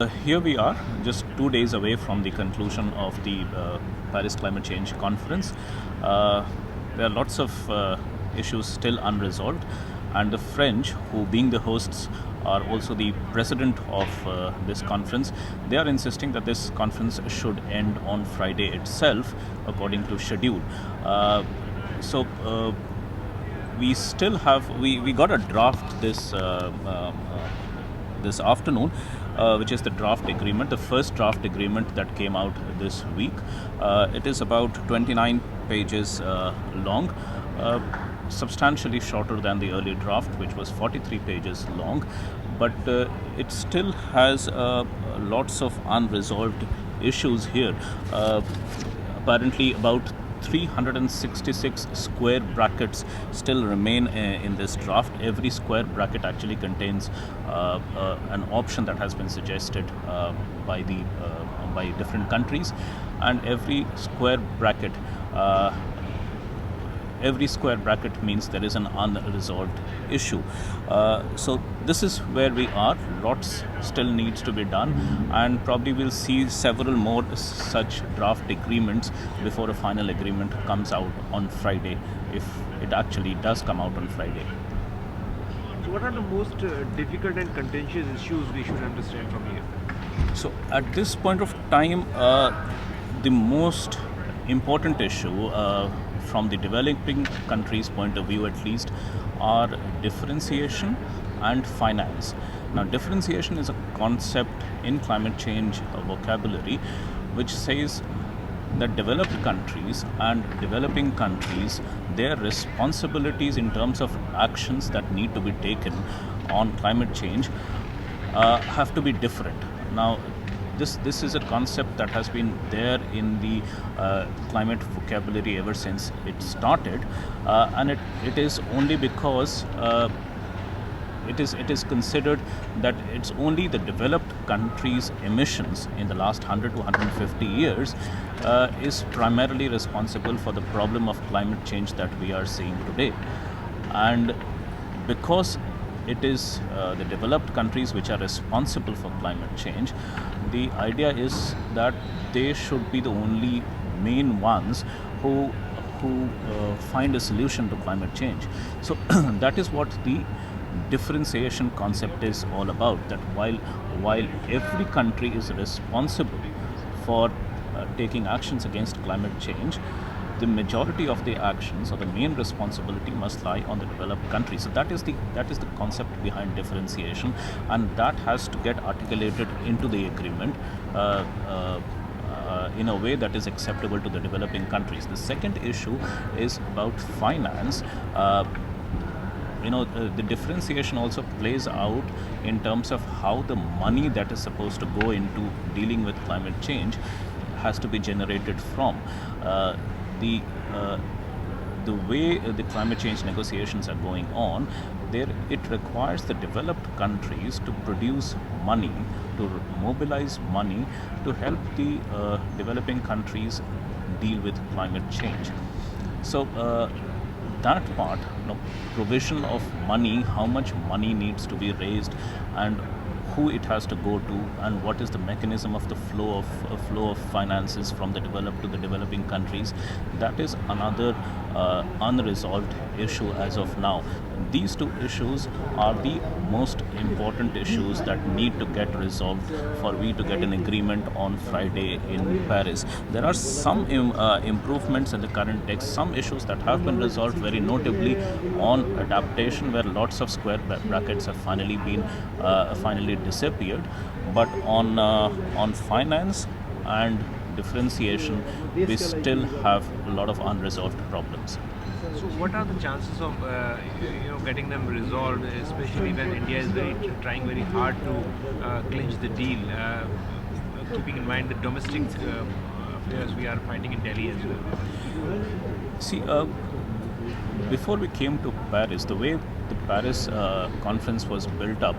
Here we are, just 2 days away from the conclusion of the Paris Climate Change Conference. There are lots of issues still unresolved, and the French, who being the hosts, are also the president of this conference. They are insisting that this conference should end on Friday itself, according to schedule. So we still have we got a draft this afternoon, which is the draft agreement, the first draft agreement that came out this week. It is about 29 pages long, substantially shorter than the earlier draft, which was 43 pages long, but it still has lots of unresolved issues here. Apparently, about 366 square brackets still remain in this draft. Every square bracket actually contains an option that has been suggested by different countries, and every square bracket means there is an unresolved issue. So this is where we are. Lots still needs to be done, and probably we'll see several more such draft agreements before a final agreement comes out on Friday, if it actually does come out on Friday. So, what are the most difficult and contentious issues we should understand from here? So at this point of time, the most important issue from the developing countries' point of view, at least, are differentiation and finance. Now, differentiation is a concept in climate change vocabulary which says that developed countries and developing countries, their responsibilities in terms of actions that need to be taken on climate change have to be different. Now, this is a concept that has been there in the climate vocabulary ever since it started, and it is only because it is considered that it's only the developed countries' emissions in the last 100 to 150 years is primarily responsible for the problem of climate change that we are seeing today. And because it is the developed countries which are responsible for climate change, the idea is that they should be the only main ones who find a solution to climate change. So that is what the differentiation concept is all about. That while every country is responsible for taking actions against climate change, the majority of the actions or the main responsibility must lie on the developed countries. So that is the concept behind differentiation, and that has to get articulated into the agreement in a way that is acceptable to the developing countries. The second issue is about finance. The differentiation also plays out in terms of how the money that is supposed to go into dealing with climate change has to be generated from. The way the climate change negotiations are going on, it requires the developed countries to produce money, to mobilize money to help the developing countries deal with climate change. So that part, provision of money, how much money needs to be raised, and who it has to go to, and what is the mechanism of the flow of finances from the developed to the developing countries, that is another unresolved issue as of now. These two issues are the most important issues that need to get resolved for we to get an agreement on Friday in Paris. There are some improvements in the current text, some issues that have been resolved, very notably on adaptation, where lots of square brackets have finally disappeared. But on finance and differentiation, we still have a lot of unresolved problems. So, what are the chances of getting them resolved, especially when India is trying very hard to clinch the deal, keeping in mind the domestic affairs we are fighting in Delhi as well? See, before we came to Paris, the way the Paris conference was built up,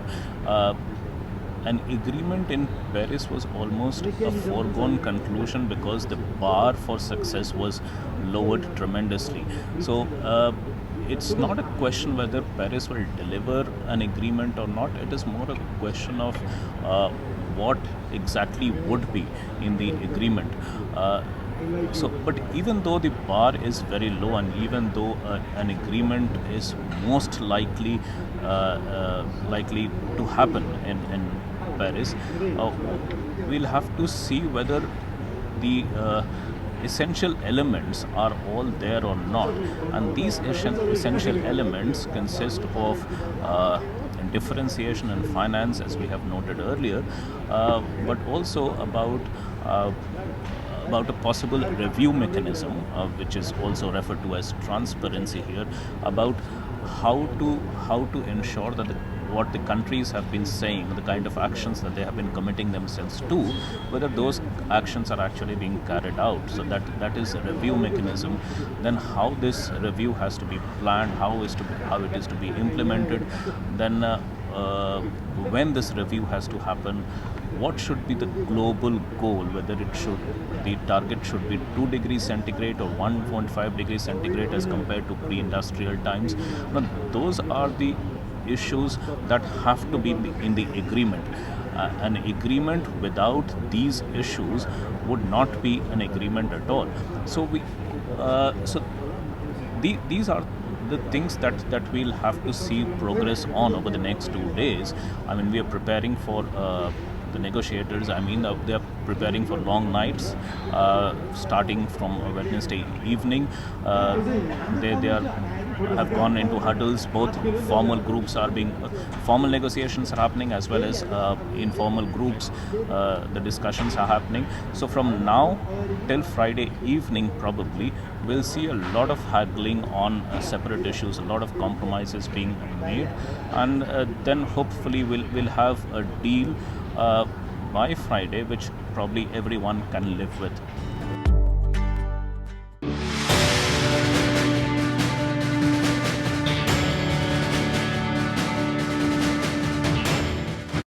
an agreement in Paris was almost a foregone conclusion because the bar for success was lowered tremendously. So it's not a question whether Paris will deliver an agreement or not. It is more a question of what exactly would be in the agreement. But even though the bar is very low, and even though an agreement is most likely to happen in Paris, we'll have to see whether the essential elements are all there or not. And these essential elements consist of differentiation and finance, as we have noted earlier, but also about a possible review mechanism, which is also referred to as transparency here, about how to ensure that what the countries have been saying, the kind of actions that they have been committing themselves to, whether those actions are actually being carried out. So that is a review mechanism. Then how this review has to be planned, how it is to be implemented, then when this review has to happen, what should be the global goal, whether the target should be 2 degrees centigrade or 1.5 degrees centigrade as compared to pre-industrial times. Now, those are the issues that have to be in the agreement. An agreement without these issues would not be an agreement at all. These are the things that we'll have to see progress on over the next 2 days. I mean, we are preparing for the negotiators. I mean, they are preparing for long nights, starting from Wednesday evening. They have gone into huddles. Both formal negotiations are happening, as well as informal groups. The discussions are happening. So from now till Friday evening, probably we'll see a lot of haggling on separate issues, a lot of compromises being made, and then hopefully we'll have a deal by Friday, which probably everyone can live with.